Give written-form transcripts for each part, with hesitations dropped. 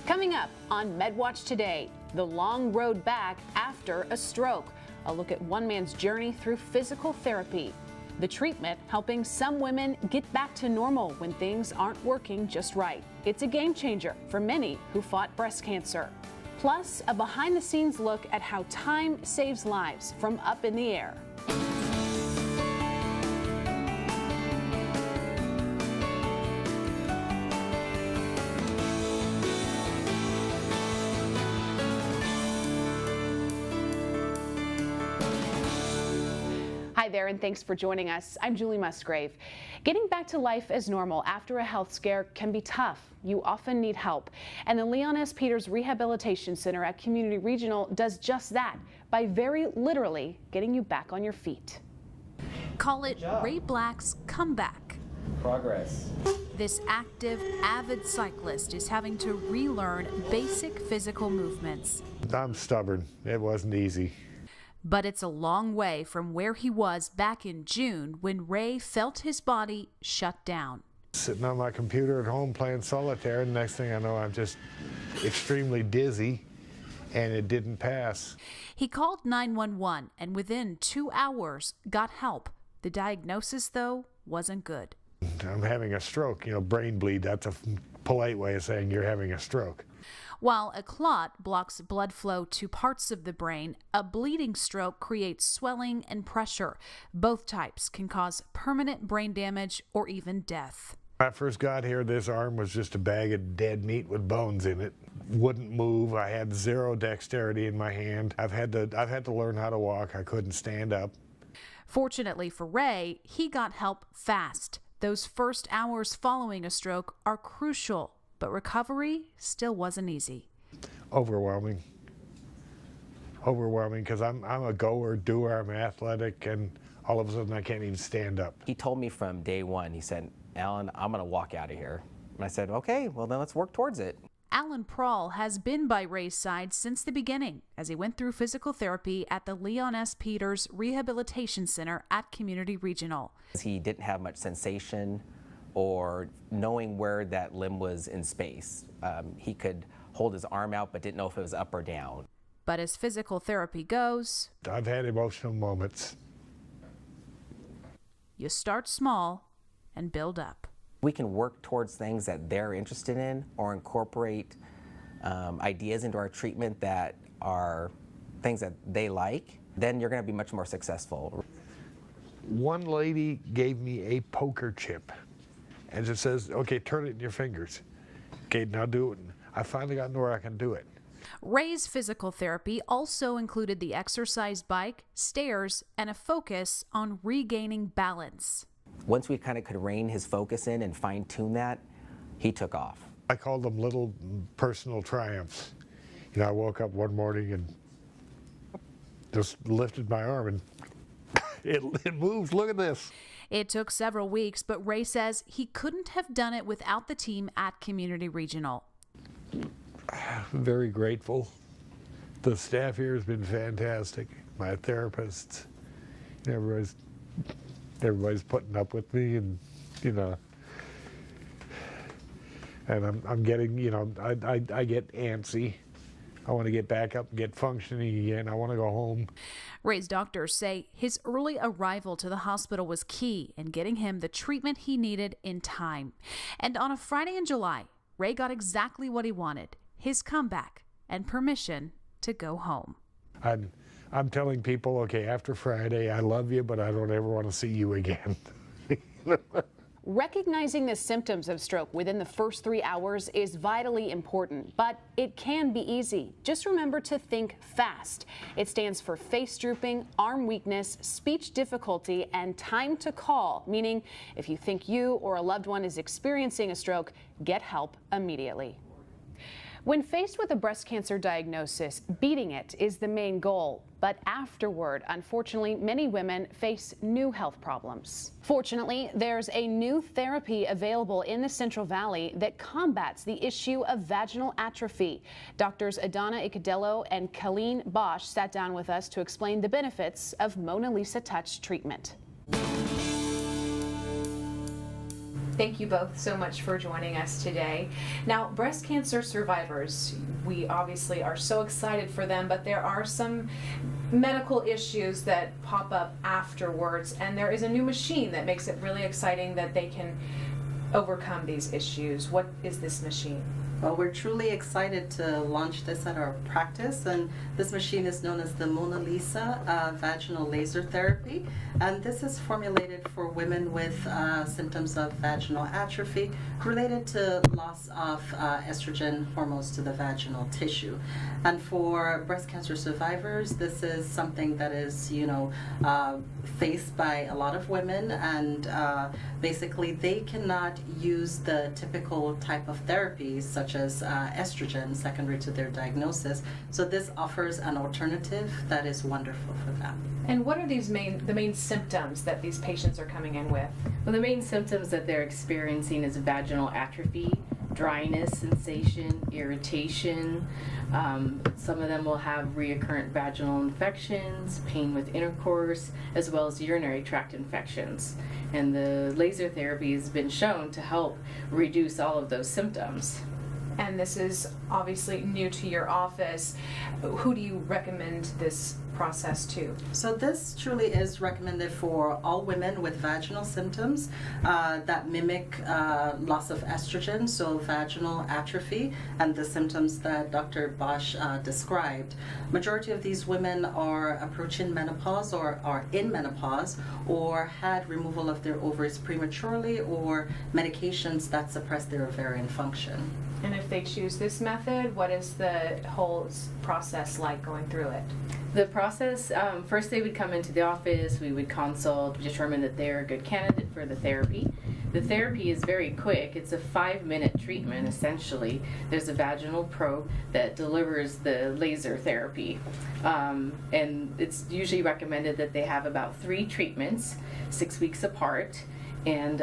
Coming up on MedWatch today, the long road back after a stroke. A look at one man's journey through physical therapy. The treatment helping some women get back to normal when things aren't working just right. It's a game changer for many who fought breast cancer. Plus, a behind-the-scenes look at how time saves lives from Up in the Air. Hi there, and thanks for joining us. I'm Julie Musgrave. Getting back to life as normal after a health scare can be tough. You often need help. And the Leon S. Peters Rehabilitation Center at Community Regional does just that by very literally getting you back on your feet. Call it Ray Black's comeback. Progress. This active, avid cyclist is having to relearn basic physical movements. I'm stubborn. It wasn't easy. But it's a long way from where he was back in June when Ray felt his body shut down. Sitting on my computer at home playing solitaire, and next thing I know, I'm just extremely dizzy, and it didn't pass. He called 911 and within 2 hours got help. The diagnosis, though, wasn't good. I'm having a stroke, brain bleed. That's a polite way of saying you're having a stroke. While a clot blocks blood flow to parts of the brain, a bleeding stroke creates swelling and pressure. Both types can cause permanent brain damage or even death. When I first got here, this arm was just a bag of dead meat with bones in it. Wouldn't move. I had zero dexterity in my hand. I've had to learn how to walk. I couldn't stand up. Fortunately for Ray, he got help fast. Those first hours following a stroke are crucial. But recovery still wasn't easy. Overwhelming because I'm a goer, doer, I'm athletic, and all of a sudden I can't even stand up. He told me from day one, he said, "Alan, I'm going to walk out of here." And I said, "Okay, well then let's work towards it." Alan Prawl has been by Ray's side since the beginning as he went through physical therapy at the Leon S. Peters Rehabilitation Center at Community Regional. He didn't have much sensation or knowing where that limb was in space. He could hold his arm out but didn't know if it was up or down. But as physical therapy goes, I've had emotional moments. You start small and build up. We can work towards things that they're interested in or incorporate ideas into our treatment that are things that they like, then you're going to be much more successful. One lady gave me a poker chip. And it says, okay, turn it in your fingers. Okay, now do it. I finally got to where I can do it. Ray's physical therapy also included the exercise bike, stairs, and a focus on regaining balance. Once we kind of could rein his focus in and fine-tune that, he took off. I called them little personal triumphs. I woke up one morning and just lifted my arm and it moves. Look at this. It took several weeks, but Ray says he couldn't have done it without the team at Community Regional. I'm very grateful. The staff here has been fantastic. My therapists, everybody's putting up with me, and and I'm getting, I get antsy. I want to get back up and get functioning again. I want to go home. Ray's doctors say his early arrival to the hospital was key in getting him the treatment he needed in time. And on a Friday in July, Ray got exactly what he wanted, his comeback and permission to go home. I'm telling people, okay, after Friday, I love you, but I don't ever want to see you again. Recognizing the symptoms of stroke within the first 3 hours is vitally important, but it can be easy. Just remember to think fast. It stands for face drooping, arm weakness, speech difficulty, and time to call, meaning if you think you or a loved one is experiencing a stroke, get help immediately. When faced with a breast cancer diagnosis, beating it is the main goal. But afterward, unfortunately, many women face new health problems. Fortunately, there's a new therapy available in the Central Valley that combats the issue of vaginal atrophy. Doctors Adana Ikadello and Colleen Bosch sat down with us to explain the benefits of Mona Lisa Touch treatment. Thank you both so much for joining us today. Now, breast cancer survivors, we obviously are so excited for them, but there are some medical issues that pop up afterwards, and there is a new machine that makes it really exciting that they can overcome these issues. What is this machine? Well, we're truly excited to launch this at our practice, and this machine is known as the Mona Lisa vaginal laser therapy, and this is formulated for women with symptoms of vaginal atrophy related to loss of estrogen hormones to the vaginal tissue. And for breast cancer survivors, this is something that is, faced by a lot of women, and basically they cannot use the typical type of therapies such as estrogen secondary to their diagnosis. So this offers an alternative that is wonderful for them. And what are the main symptoms that these patients are coming in with? Well, the main symptoms that they're experiencing is vaginal atrophy, dryness, sensation, irritation. Some of them will have recurrent vaginal infections, pain with intercourse, as well as urinary tract infections. And the laser therapy has been shown to help reduce all of those symptoms. And this is obviously new to your office. Who do you recommend this process to? So this truly is recommended for all women with vaginal symptoms that mimic loss of estrogen, so vaginal atrophy, and the symptoms that Dr. Bosch described. Majority of these women are approaching menopause or are in menopause or had removal of their ovaries prematurely or medications that suppress their ovarian function. And if they choose this method, what is the whole process like going through it? The process, first they would come into the office, we would consult, determine that they're a good candidate for the therapy. The therapy is very quick. It's a 5-minute treatment, essentially. There's a vaginal probe that delivers the laser therapy. And it's usually recommended that they have about 3 treatments, 6 weeks apart, and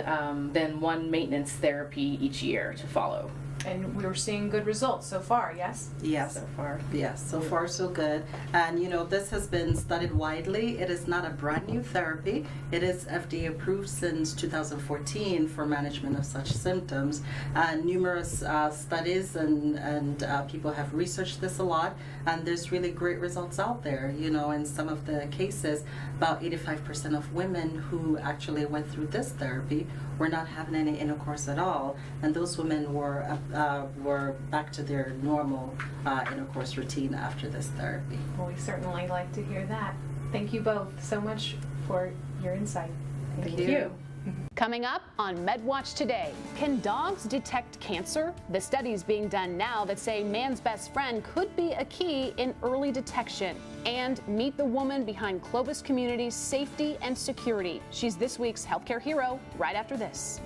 then 1 maintenance therapy each year to follow. And we're seeing good results so far, yes? Yes. So far. Yes, so far so good. And this has been studied widely. It is not a brand new therapy. It is FDA approved since 2014 for management of such symptoms. Numerous studies and people have researched this a lot, and there's really great results out there. In some of the cases, about 85% of women who actually went through this therapy were not having any intercourse at all, and those women were back to their normal intercourse routine after this therapy. Well, we certainly like to hear that. Thank you both so much for your insight. Thank you. Coming up on MedWatch today, can dogs detect cancer? The studies being done now that say man's best friend could be a key in early detection. And meet the woman behind Clovis Community's safety and security. She's this week's healthcare hero right after this.